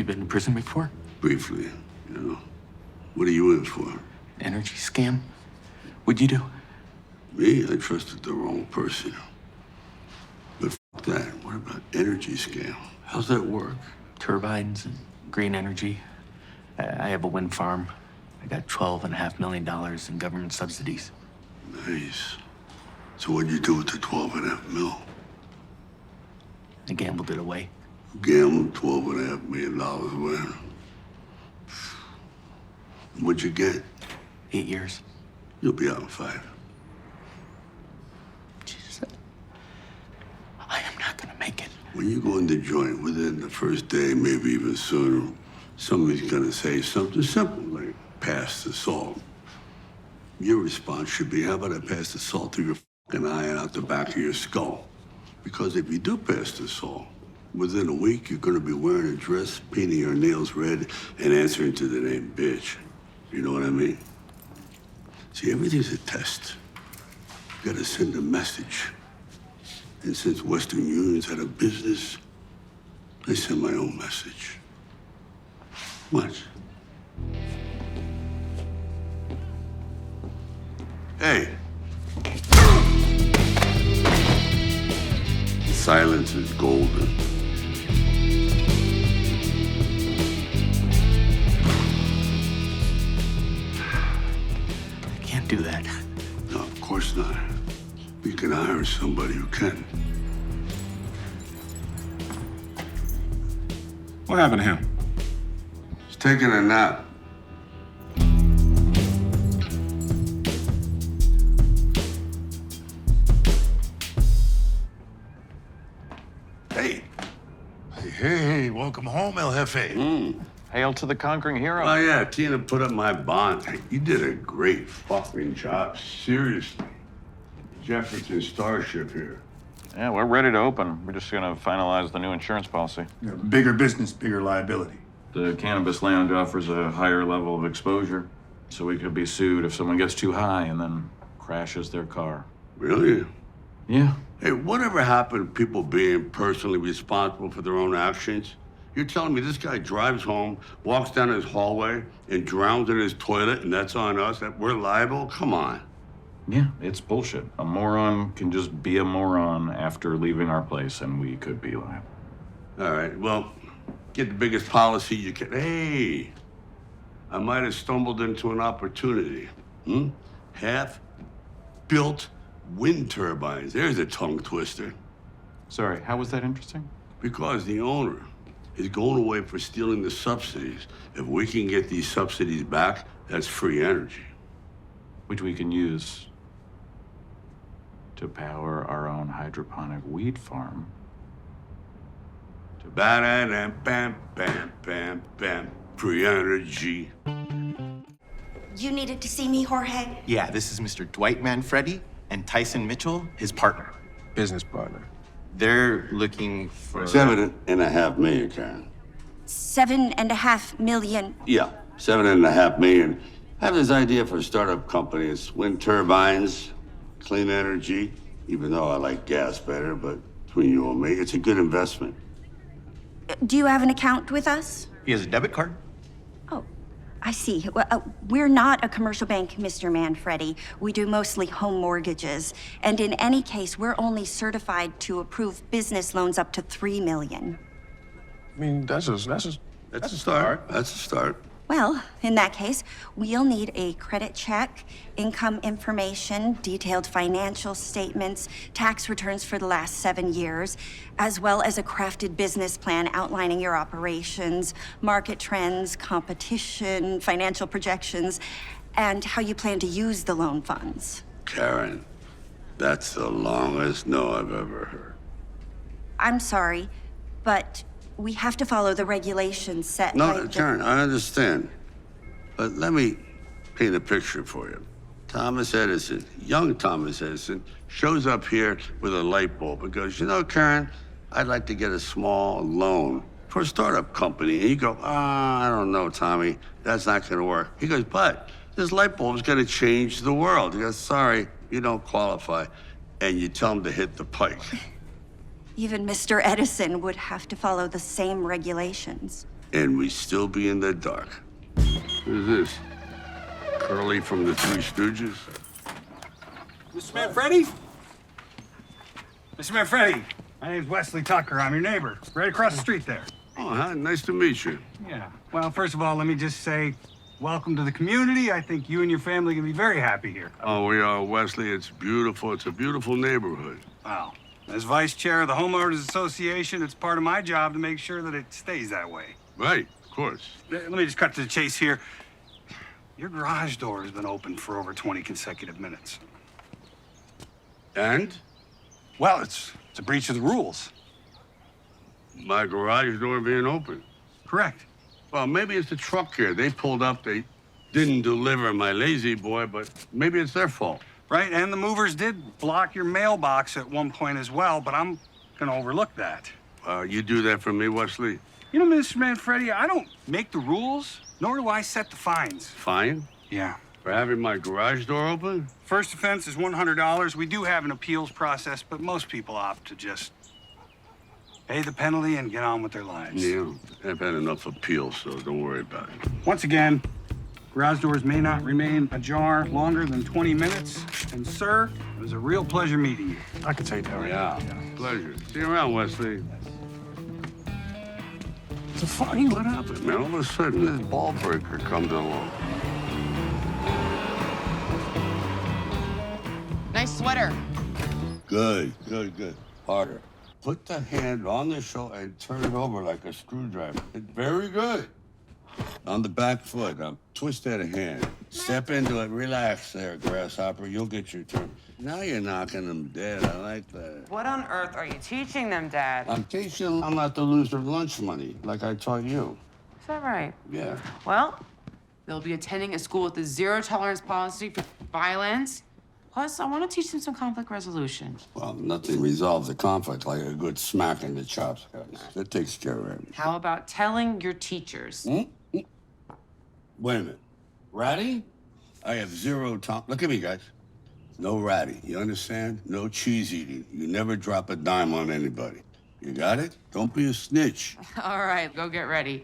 You been to prison before? Briefly, you know. What are you in for? Energy scam? What'd you do? Me? I trusted the wrong person. But f that. What about energy scam? How's that work? Turbines and green energy. I have a wind farm. I got $12.5 million in government subsidies. Nice. So what'd you do with the 12.5 mil? I gambled it away. Gambled $12.5 million away. What'd you get? 8 years. You'll be out in 5. Jesus. I am not gonna make it. When you go in the joint within the first day, maybe even sooner, somebody's gonna say something simple like, pass the salt. Your response should be, how about I pass the salt through your fucking eye and out the back of your skull? Because if you do pass the salt, within a week, you're gonna be wearing a dress, painting your nails red, and answering to the name bitch. You know what I mean? See, everything's a test. You gotta send a message. And since Western Union's out of business, I send my own message. Watch. Hey. Silence is golden. I can't do that. No, of course not. You can hire somebody who can. What happened to him? He's taking a nap. Hey. Hey, welcome home, El Jefe. Hail to the conquering hero. Oh, yeah, Tina put up my bond. You did a great fucking job. Seriously. Jefferson Starship here. Yeah, we're ready to open. We're just gonna finalize the new insurance policy. Yeah, bigger business, bigger liability. The cannabis lounge offers a higher level of exposure, so we could be sued if someone gets too high and then crashes their car. Really? Yeah. Hey, whatever happened to people being personally responsible for their own actions? You're telling me this guy drives home, walks down his hallway, and drowns in his toilet, and that's on us? That we're liable? Come on. Yeah, it's bullshit. A moron can just be a moron after leaving our place, and we could be liable. All right, well, get the biggest policy you can. Hey, I might have stumbled into an opportunity. Half-built wind turbines. There's a tongue twister. Sorry, how was that interesting? Because the owner is going away for stealing the subsidies. If we can get these subsidies back, that's free energy. Which we can use to power our own hydroponic wheat farm. Ba-da-dam, bam, bam, bam, bam. Free energy. You needed to see me, Jorge? Yeah, this is Mr. Dwight Manfredi and Tyson Mitchell, his partner. Business partner. They're looking for... $7.5 million, Karen. $7.5 million. Yeah, $7.5 million. I have this idea for a startup company. It's wind turbines, clean energy, even though I like gas better, but between you and me, it's a good investment. Do you have an account with us? He has a debit card. Oh, I see. Well, we're not a commercial bank, Mr. Manfredi. We do mostly home mortgages. And in any case, we're only certified to approve business loans up to $3 million. I mean, that's a start. That's a start. Well, in that case, we'll need a credit check, income information, detailed financial statements, tax returns for the last 7 years, as well as a crafted business plan outlining your operations, market trends, competition, financial projections, and how you plan to use the loan funds. Karen, that's the longest no I've ever heard. I'm sorry, but we have to follow the regulations set by No, Karen, I understand. But let me paint a picture for you. Thomas Edison, young Thomas Edison, shows up here with a light bulb and goes, you know, Karen, I'd like to get a small loan for a startup company. And you go, I don't know, Tommy, that's not gonna work. He goes, but this light bulb's gonna change the world. He goes, sorry, you don't qualify. And you tell him to hit the pike. Even Mr. Edison would have to follow the same regulations. and we still be in the dark. Who's this? Curly from the Three Stooges? Mr. Manfredi? Mr. Manfredi, my name's Wesley Tucker. I'm your neighbor, right across the street there. Oh, hi. Nice to meet you. Yeah. Well, first of all, let me just say, welcome to the community. I think you and your family can be very happy here. Oh, we are, Wesley. It's beautiful. It's a beautiful neighborhood. Wow. As vice chair of the Homeowners Association, it's part of my job to make sure that it stays that way. Right, of course. Let me just cut to the chase here. Your garage door has been open for over 20 consecutive minutes. And? Well, it's a breach of the rules. My garage door being open. Correct. Well, maybe it's the truck here. They pulled up. They didn't deliver my lazy boy, but maybe it's their fault. Right, and the movers did block your mailbox at one point as well, but I'm gonna overlook that. You do that for me, Wesley? You know, Mr. Manfredi, I don't make the rules, nor do I set the fines. Fine. Yeah. For having my garage door open? First offense is $100. We do have an appeals process, but most people opt to just pay the penalty and get on with their lives. Yeah, I've had enough appeals, so don't worry about it. Once again, garage doors may not remain ajar longer than 20 minutes. And sir, it was a real pleasure meeting you. I can take that right Yeah, pleasure. See you around, Wesley. So funny. What happened, man? All of a sudden, this ball breaker comes along. Nice sweater. Good. Harder. Put the hand on the shoulder and turn it over like a screwdriver. It's very good. On the back foot. Now, twist that hand. Step into it. Relax there, grasshopper. You'll get your turn. Now you're knocking them dead. I like that. What on earth are you teaching them, Dad? I'm teaching them not to lose their lunch money, like I taught you. Is that right? Yeah. Well, they'll be attending a school with a zero-tolerance policy for violence. Plus, I want to teach them some conflict resolution. Well, nothing resolves a conflict like a good smack in the chops, guys. That takes care of it. How about telling your teachers? Wait a minute. Ratty? I have zero time. Look at me, guys. No ratty. You understand? No cheese eating. You never drop a dime on anybody. You got it? Don't be a snitch. All right, go get ready.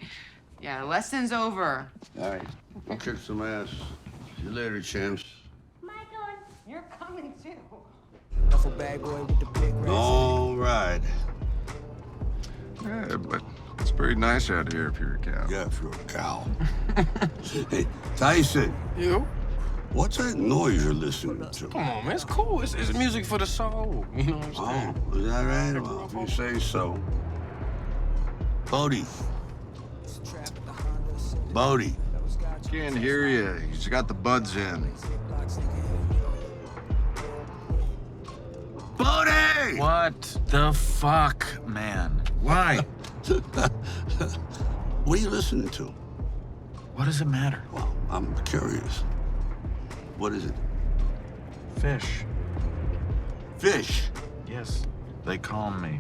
Yeah, lesson's over. All right. I'll kick some ass. See you later, champs. You're coming too. All right. Yeah, but it's pretty nice out here if you're a cow. Yeah, if you're a cow. Hey, Tyson. You? What's that noise you're listening to? Come on, man. It's cool. It's music for the soul. You know what I'm saying? Oh, is that right? Well, if you say so. Bodie. Bodie. Can't hear you. He's got the buds in. Bodie! What the fuck, man? Why? What are you listening to? What does it matter? Well, I'm curious. What is it? Fish. Fish? Yes, they call me.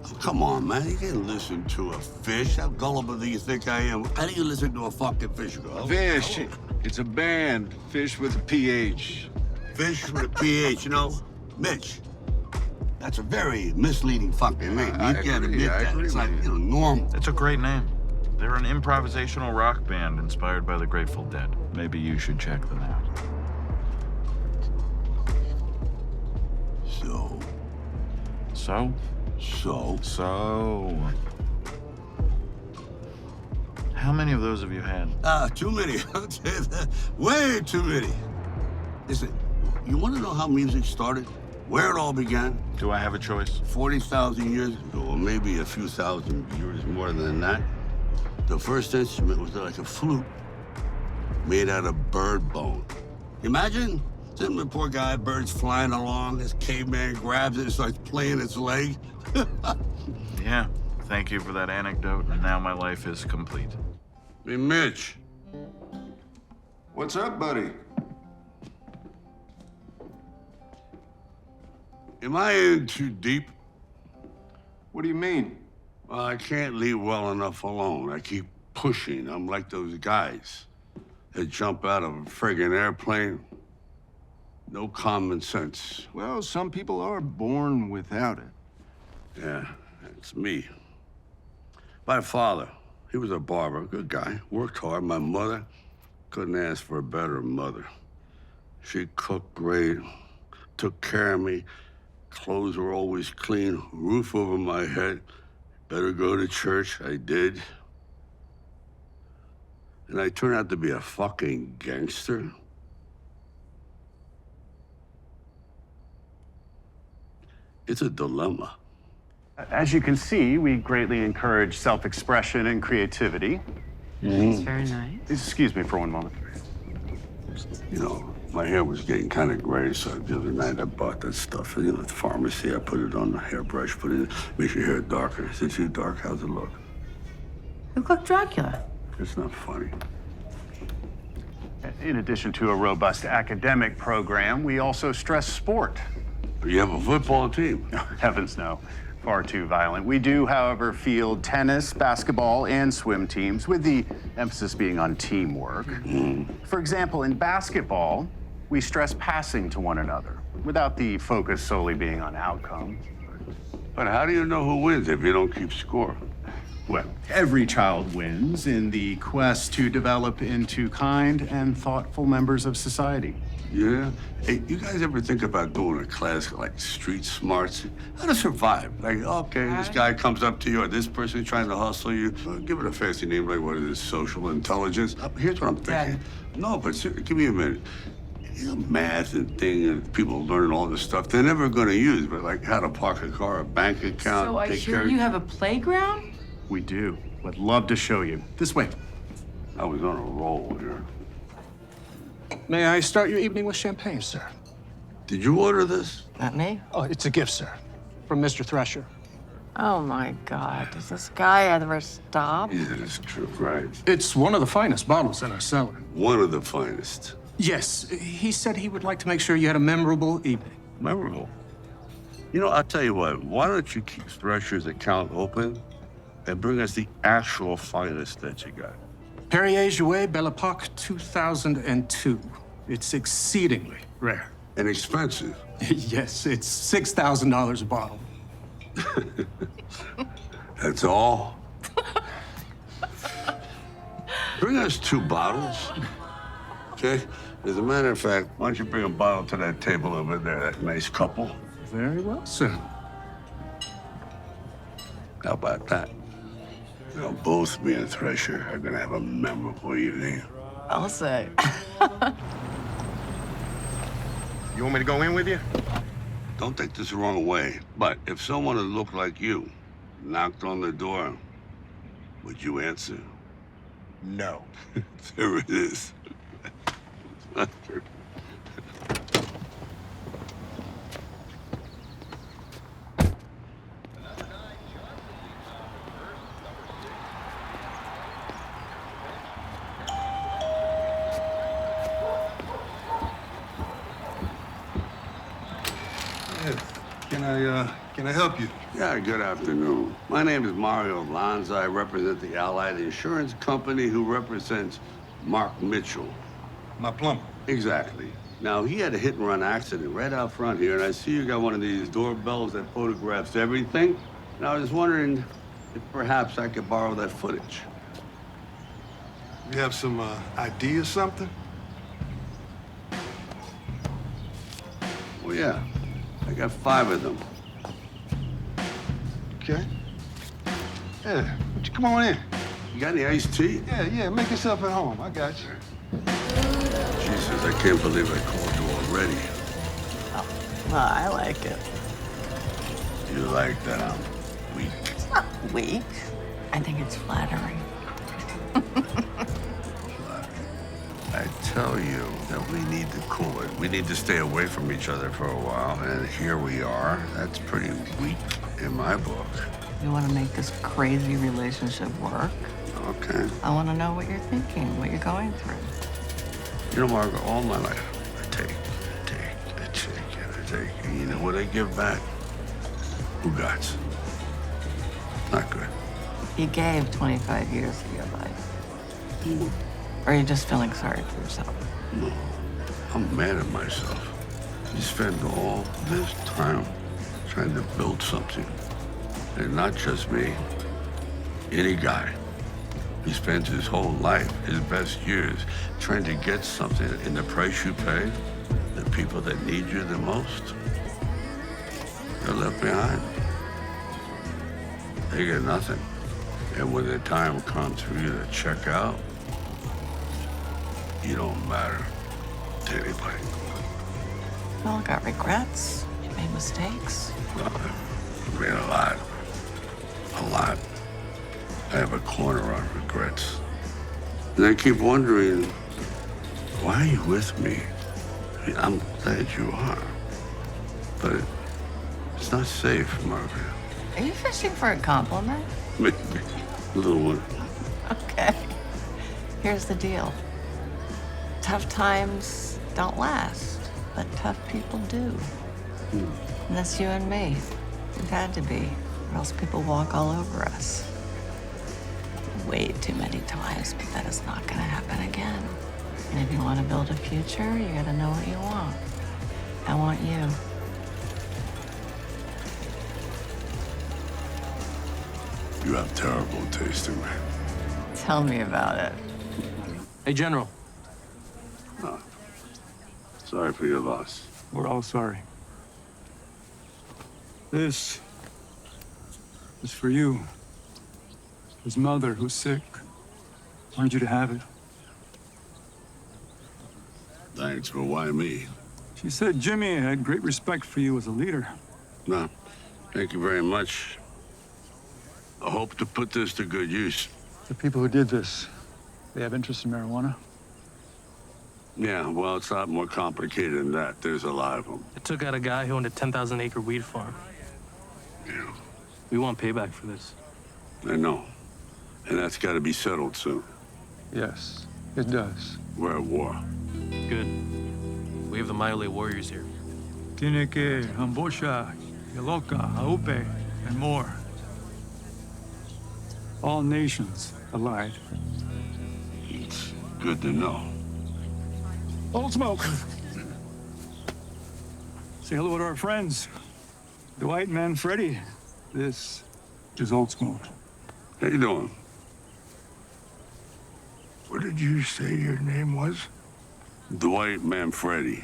Oh, come on, man. You can't listen to a fish. How gullible do you think I am? How do you listen to a fucking fish go? Fish. It's a band. Fish with a PH. Fish with a PH, you know? Mitch. That's a very misleading fucking name. You can't admit that. It's like, you know, normal. It's a great name. They're an improvisational rock band inspired by the Grateful Dead. Maybe you should check them out. So? How many of those have you had? Too many. I'll tell you that. Way too many. Listen, you want to know how music started? Where it all began? Do I have a choice? 40,000 years ago, or maybe a few thousand years more than that. The first instrument was like a flute made out of bird bone. Imagine, some poor guy, birds flying along, this caveman grabs it and starts playing its leg. Yeah, thank you for that anecdote, and now my life is complete. Hey, Mitch. What's up, buddy? Am I in too deep? What do you mean? Well, I can't leave well enough alone. I keep pushing. I'm like those guys that jump out of a friggin' airplane. No common sense. Well, some people are born without it. Yeah, that's me. My father, He was a barber, good guy, worked hard. My mother couldn't ask for a better mother. She cooked great, took care of me. Clothes were always clean, roof over my head. Better go to church. I did. And I turned out to be a fucking gangster. It's a dilemma. As you can see, we greatly encourage self-expression and creativity. It's very nice. Excuse me for one moment. You know, my hair was getting kind of gray, so the other night I bought that stuff. You know, at the pharmacy, I put it on the hairbrush, put it, makes your hair darker. Is it too dark? How's it look? You look like Dracula. It's not funny. In addition to a robust academic program, we also stress sport. You have a football team. Heavens no, far too violent. We do, however, field tennis, basketball, and swim teams, with the emphasis being on teamwork. For example, in basketball, we stress passing to one another, without the focus solely being on outcomes. But how do you know who wins if you don't keep score? Well, every child wins in the quest to develop into kind and thoughtful members of society. Yeah? Hey, you guys ever think about doing a class like street smarts? How to survive. Like, okay, this guy comes up to you, or this person trying to hustle you. Give it a fancy name, like what is it, social intelligence? Here's what I'm thinking. No, but give me a minute. You know, math and thing, and people learning all this stuff they're never going to use, but like how to park a car, a bank account, So I take hear care you have a playground? We do. Would love to show you. This way. I was on a roll here. May I start your evening with champagne, sir? Did you order this? Not me? Oh, it's a gift, sir. From Mr. Thresher. Oh my God, does this guy ever stop? Yeah, that's true, right? It's one of the finest bottles in our cellar. One of the finest. Yes, he said he would like to make sure you had a memorable evening. Memorable. You know, I'll tell you what, why don't you keep Thresher's account open and bring us the actual finest that you got? Perrier Jouet Belle Epoque 2002. It's exceedingly rare. And expensive. Yes, it's $6,000 a bottle. That's all? Bring us 2 bottles, okay? As a matter of fact, why don't you bring a bottle to that table over there, that nice couple? Very well, sir. How about that? You know, both me and Thresher are gonna have a memorable evening. I'll say. You want me to go in with you? Don't take this the wrong way, but if someone that looked like you knocked on the door, would you answer? No. There it is. Can I help you? Yeah, good afternoon. My name is Mario Lanza. I represent the Allied Insurance Company, who represents Mark Mitchell. My plumber. Exactly. Now, he had a hit-and-run accident right out front here, and I see you got one of these doorbells that photographs everything. And I was wondering if perhaps I could borrow that footage. You have some ID or something? Well, yeah. I got 5 of them. Okay. Yeah, would you come on in? You got any iced tea? Yeah, make yourself at home. I got you. Jesus, I can't believe I called you already. Oh, well, I like it. You like that I'm weak? It's not weak. I think it's flattering. I tell you that we need to cool it. We need to stay away from each other for a while, and here we are. That's pretty weak in my book. You want to make this crazy relationship work? Okay. I want to know what you're thinking, what you're going through. You know, Margaret, all my life, I take, and I take. And you know what I give back? Ugats. Not good. You gave 25 years of your life. Or are you just feeling sorry for yourself? No, I'm mad at myself. You spend all this time trying to build something. And not just me, any guy. He spends his whole life, his best years, trying to get something, and the price you pay, the people that need you the most, they're left behind. They get nothing. And when the time comes for you to check out, you don't matter to anybody. We all got regrets, made mistakes. I mean, a lot. A lot. I have a corner on regrets. And I keep wondering, why are you with me? I mean, I'm glad you are. But it's not safe, Margaret. Are you fishing for a compliment? Maybe. A little one. Okay. Here's the deal. Tough times don't last, but tough people do. And that's you and me. We've had to be, or else people walk all over us. Way too many times, but that is not gonna happen again. And if you want to build a future, you gotta know what you want. I want you. You have terrible taste in me. Tell me about it. Hey, General. Oh. Sorry for your loss. We're all sorry. This is for you. His mother, who's sick, wanted you to have it. Thanks, but why me? She said Jimmy had great respect for you as a leader. No, thank you very much. I hope to put this to good use. The people who did this, they have interest in marijuana? Yeah, well, it's a lot more complicated than that. There's a lot of them. It took out a guy who owned a 10,000-acre weed farm. Yeah, We want payback for this. I know. And that's got to be settled soon. Yes, it does. We're at war. Good. We have the Mayole warriors here. Tiene que, Hambosha, Yaloka, Aupe, and more. All nations allied. It's good to know. Old Smoke. Say hello to our friends. Dwight Manfredi. This is Old Smoke. How you doing? What did you say your name was? Dwight Manfredi.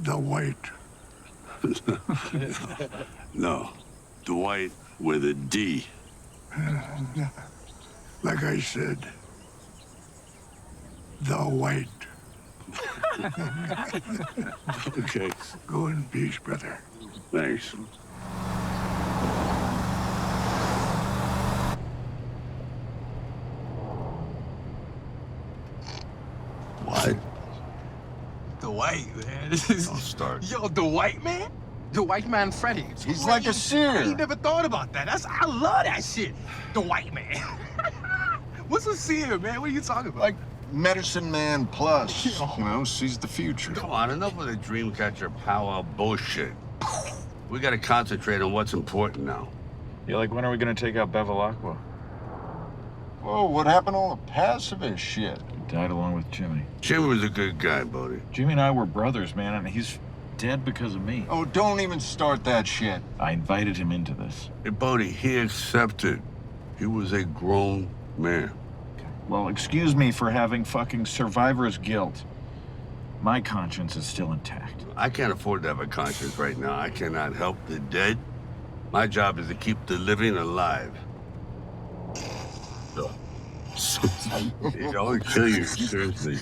The White. No, Dwight with a D. Like I said, the White. Okay, Go in peace, brother. thanks. What? The white, man. This is... I'll start. Yo, the white man? The white man Freddy. He's like a seer. I ain't never thought about that. I love that shit. The white man. What's a seer, man? What are you talking about? Like Medicine Man Plus, you know, sees the future. Come on, enough of the Dreamcatcher powwow bullshit. We gotta concentrate on what's important now. Yeah, like when are we gonna take out Bevilacqua? Whoa, what happened to all the pacifist shit? He died along with Jimmy. Jimmy was a good guy, Bodie. Jimmy and I were brothers, man, and he's dead because of me. Oh, don't even start that shit. I invited him into this. Hey, Bodie, he accepted. He was a grown man. Well, excuse me for having fucking survivor's guilt. My conscience is still intact. I can't afford to have a conscience right now. I cannot help the dead. My job is to keep the living alive. It only kill you, seriously.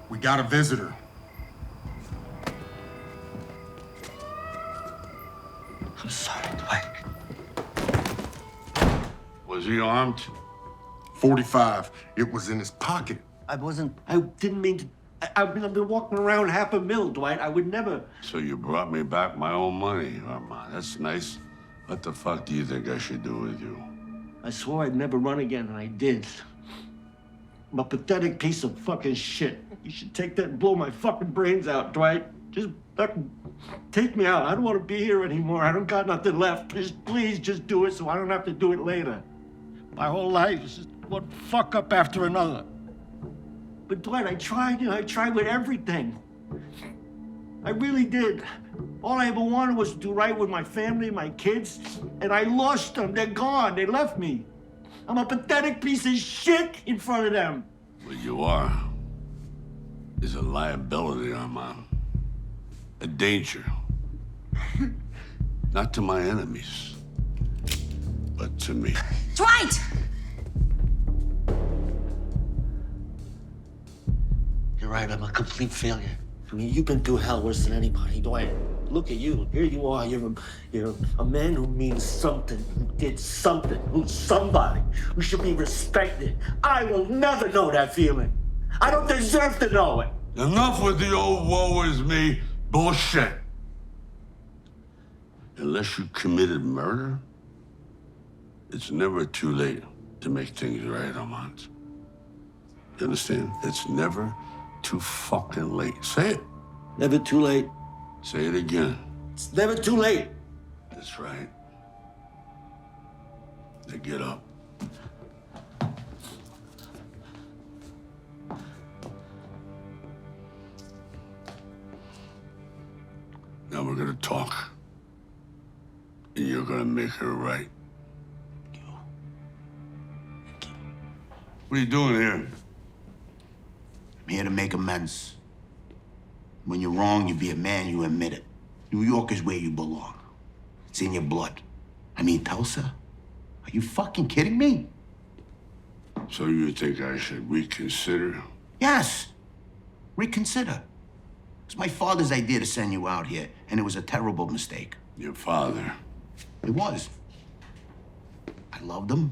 We got a visitor. I'm sorry, Dwight. Was he armed? 45. It was in his pocket. I didn't mean to. I've been walking around $500,000, Dwight. I would never. So you brought me back my own money, Armand. That's nice. What the fuck do you think I should do with you? I swore I'd never run again, and I did. I'm a pathetic piece of fucking shit. You should take that and blow my fucking brains out, Dwight. Just fucking take me out. I don't want to be here anymore. I don't got nothing left. Please just do it so I don't have to do it later. My whole life is just one fuck up after another. But Dwight, I tried with everything. I really did. All I ever wanted was to do right with my family, my kids, and I lost them. They're gone. They left me. I'm a pathetic piece of shit in front of them. What you are is a liability, Armand. A danger. Not to my enemies, but to me. Dwight! You're right, I'm a complete failure. I mean, you've been through hell worse than anybody, Dwight. Look at you. Here you are. You're a man who means something, who did something, who's somebody, who should be respected. I will never know that feeling. I don't deserve to know it. Enough with the old woe is me bullshit. Unless you committed murder, it's never too late to make things right, Armand. You understand? It's never too fucking late. Say it. Never too late. Say it again. It's never too late. That's right. Now get up. Now we're gonna talk. And you're gonna make her right. What are you doing here? I'm here to make amends. When you're wrong, you be a man, you admit it. New York is where you belong. It's in your blood. I mean, Tulsa? Are you fucking kidding me? So you think I should reconsider? Yes. Reconsider. It's my father's idea to send you out here, and it was a terrible mistake. Your father? It was. I loved him,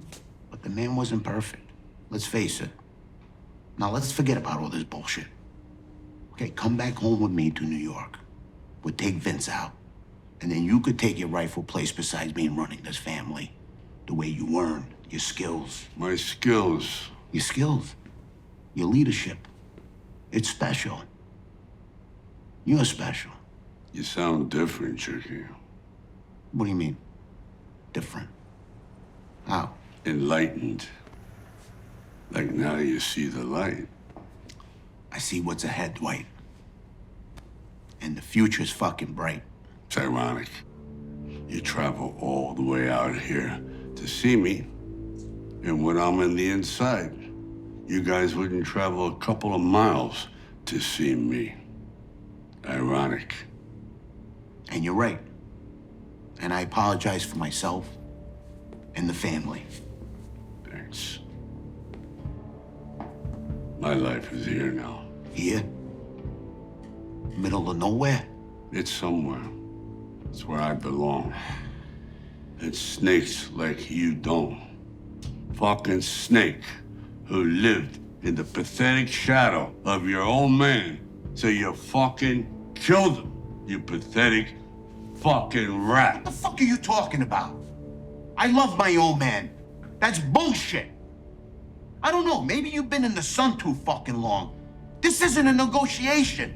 but the man wasn't perfect. Let's face it. Now let's forget about all this bullshit. Okay, come back home with me to New York. We'll take Vince out, and then you could take your rightful place besides me in running this family. The way you earn your skills. My skills? Your skills. Your leadership. It's special. You're special. You sound different, Chicky. What do you mean? Different? How? Enlightened. Like now you see the light. I see what's ahead, Dwight. And the future's fucking bright. It's ironic. You travel all the way out here to see me, and when I'm in the inside, you guys wouldn't travel a couple of miles to see me. Ironic. And you're right. And I apologize for myself and the family. Thanks. My life is here now. Here? Middle of nowhere? It's somewhere. It's where I belong. It's snakes like you don't. Fucking snake who lived in the pathetic shadow of your own man. So you fucking killed him, you pathetic fucking rat. What the fuck are you talking about? I love my old man. That's bullshit. I don't know, maybe you've been in the sun too fucking long. This isn't a negotiation.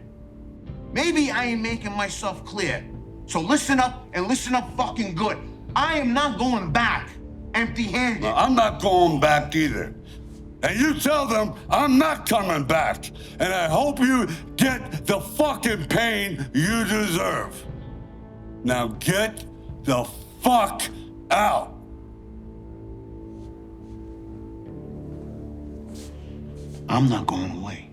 Maybe I ain't making myself clear. So listen up and listen up fucking good. I am not going back empty-handed. No, I'm not going back either. And you tell them I'm not coming back. And I hope you get the fucking pain you deserve. Now get the fuck out. I'm not going away.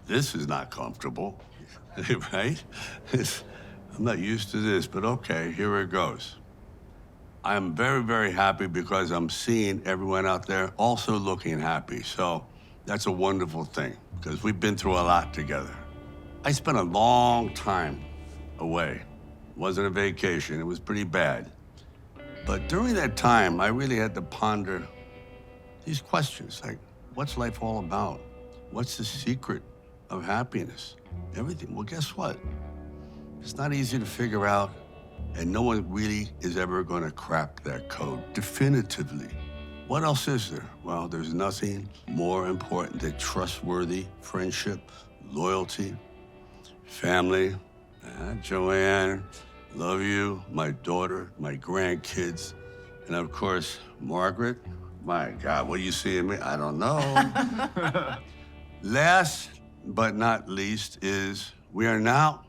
This is not comfortable, right? I'm not used to this, but okay, here it goes. I'm very, very happy because I'm seeing everyone out there also looking happy. So that's a wonderful thing because we've been through a lot together. I spent a long time away. It wasn't a vacation, it was pretty bad. But during that time, I really had to ponder these questions like, what's life all about? What's the secret of happiness? Everything. Well, guess what? It's not easy to figure out, and no one really is ever going to crack that code definitively. What else is there? Well, there's nothing more important than trustworthy friendship, loyalty, family. Joanne, love you, my daughter, my grandkids, and of course, Margaret. My God, what do you see in me? I don't know. Last but not least is we are now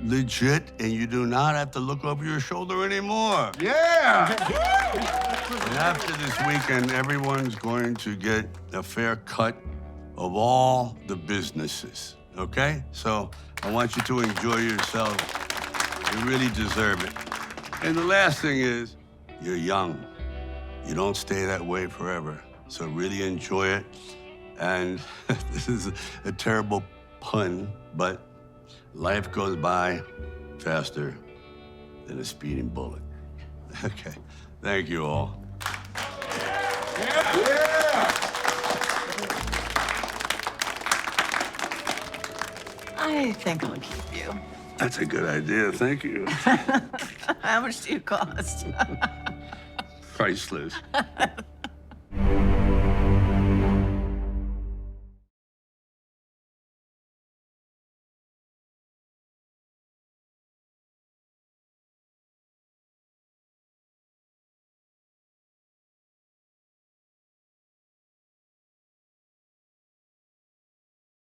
legit, and you do not have to look over your shoulder anymore. Yeah! And after this weekend, everyone's going to get a fair cut of all the businesses, okay? So I want you to enjoy yourself. You really deserve it. And the last thing is, you're young. You don't stay that way forever. So really enjoy it. And this is a terrible pun, but life goes by faster than a speeding bullet. Okay, thank you all. I think I'll keep you. That's a good idea, thank you. How much do you cost? Priceless.